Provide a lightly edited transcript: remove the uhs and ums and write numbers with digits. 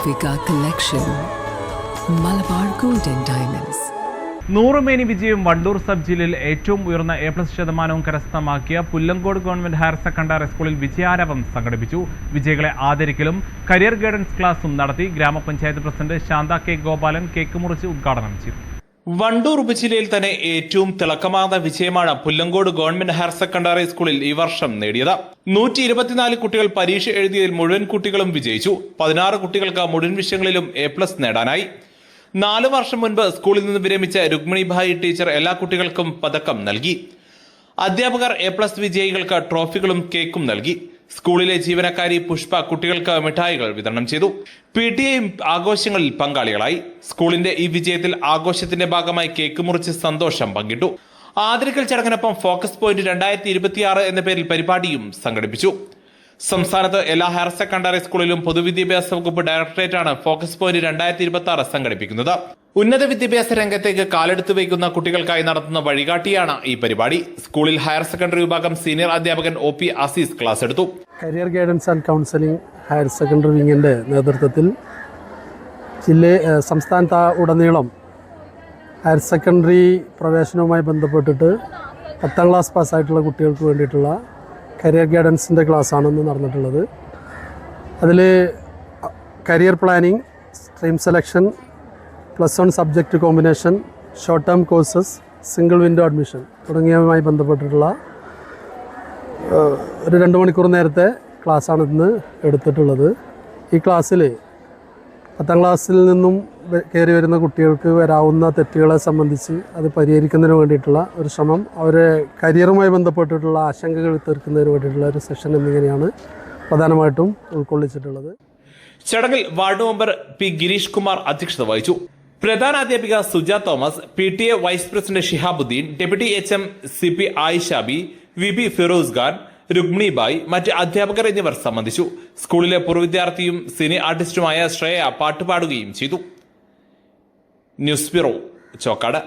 Goldvika Collection, Malabar Golden Diamonds. 100 മേനി വിജയം Wandoor sub ജില്ലയിൽ ഏറ്റവും ഉയർന്ന A+ ശതമാനവും കരസ്ഥമാക്കിയ പുല്ലങ്കോട് ഗവൺമെന്റ് ഹയർ സെക്കൻഡറി സ്കൂളിൽ വിജയാരവം സംഘടിപ്പിച്ചു. വിജയികളെ ആദരിക്കലും കരിയർ ഗൈഡൻസ് ക്ലാസും നടത്തി. ഗ്രാമപഞ്ചായത്ത് president Shantha K Gopalan cake മുറിച്ച് ഉദ്ഘാടനം ചെയ്തു. വണ്ടൂർ ഉപജില്ലയിൽ തന്നെ ഏറ്റവും തിളക്കമാർന്ന വിജയമാണ് പുല്ലങ്കോട് ഗവൺമെന്റ് ഹയർ സെക്കൻഡറി സ്കൂളിൽ ഈ വർഷം നേടിയത്. 124 കുട്ടികൾ പരീക്ഷ എഴുതിയതിൽ മുഴുവൻ കുട്ടികളും വിജയിച്ചു. 16 കുട്ടികൾക്ക് മുഴുവൻ വിഷയങ്ങളിലും A+ നേടാനായി. 4 വർഷം മുൻപ് സ്കൂളിൽ നിന്ന് വിരമിച്ച രുക്മിണിഭായി ടീച്ചർ എല്ലാ കുട്ടികൾക്കും പതക്കം നൽകി. അധ്യാപകർ A+ വിജയികൾക്ക് ട്രോഫികളും കേക്കും നൽകി. സ്കൂളിലെ ജീവനക്കാരി പുഷ്പ കുട്ടികൾക്ക് മിഠായികൾ വിതരണം ചെയ്തു. PTA ആഘോഷങ്ങളിൽ പങ്കാളികളായി. സ്കൂളിന്റെ ഈ വിജയത്തിൽ ആഘോഷത്തിന്റെ ഭാഗമായി കേക്ക് മുറിച്ച് സന്തോഷം പങ്കിട്ടു. ആദരിക്കൽ ചടങ്ങിനൊപ്പം ഫോക്കസ് പോയിന്റ് 2026 എന്ന പേരിൽ പരിപാടിയും സംഘടിപ്പിച്ചു. സംസ്ഥാനത്ത് എല്ലാ ഹയർ സെക്കൻഡറി സ്കൂളിലും പൊതുവിദ്യാഭ്യാസ വകുപ്പ് ഡയറക്ടറേറ്റാണ് ഫോക്കസ് പോയിന്റ് 2026 സംഘടിപ്പിക്കുന്നത്. ഉന്നത വിദ്യാഭ്യാസ രംഗത്തേക്ക് കാലെടുത്തു വയ്ക്കുന്ന കുട്ടികൾക്കായി നടത്തുന്ന വഴികാട്ടിയാണ് ഈ പരിപാടി. സ്കൂളിൽ ഹയർ സെക്കൻഡറി വിഭാഗം സീനിയർ അധ്യാപകൻ OP അസീസ് ക്ലാസ് എടുത്തു. Career guidance and counselling higher secondary വിങ്ങിൻ്റെ നേതൃത്വത്തിൽ സംസ്ഥാനത്ത് ഉടനീളം ഹയർ സെക്കൻഡറി പ്രവേശനവുമായി ബന്ധപ്പെട്ടിട്ട് 10ാം ക്ലാസ് പാസ്സായിട്ടുള്ള കുട്ടികൾക്ക് വേണ്ടിയിട്ടുള്ള കരിയർ ഗൈഡൻസിൻ്റെ ക്ലാസ്സാണെന്ന് നടന്നിട്ടുള്ളത്. അതിൽ career planning, stream selection, +1 subject combination, short term courses, single window admission തുടങ്ങിയവയുമായി ബന്ധപ്പെട്ടിട്ടുള്ള ഒരു 2 മണിക്കൂർ നേരത്തെ ക്ലാസ്സാണ് ഇന്ന് എടുത്തിട്ടുള്ളത്. ഈ ക്ലാസ്സിൽ 10ാം ക്ലാസ്സിൽ നിന്നും കയറി വരുന്ന കുട്ടികൾക്ക് വരാവുന്ന തെറ്റുകളെ സംബന്ധിച്ച് അത് പരിഹരിക്കുന്നതിന് വേണ്ടിയിട്ടുള്ള ഒരു ശ്രമം, അവരെ കരിയറുമായി ബന്ധപ്പെട്ടിട്ടുള്ള ആശങ്കകൾ തീർക്കുന്നതിന് വേണ്ടിയിട്ടുള്ള ഒരു സെഷൻ എന്നിങ്ങനെയാണ് പ്രധാനമായിട്ടും ഉൾക്കൊള്ളിച്ചിട്ടുള്ളത്. ചടങ്ങിൽ ward member P Girish Kumar അധ്യക്ഷത വഹിച്ചു. പ്രധാന അധ്യാപിക Suja Thomas, PTA vice president Shihabuddin, deputy HM CP Ayishabi, VP Firoz Khan, Rukminibai, മറ്റ് അധ്യാപകർ എന്നിവർ സംബന്ധിച്ചു. സ്കൂളിലെ പൂർവ്വ വിദ്യാർത്ഥിയും സിനി ആർട്ടിസ്റ്റുമായ ശ്രേയ പാട്ടുപാടുകയും ചെയ്തു. News bureau, Chokkad.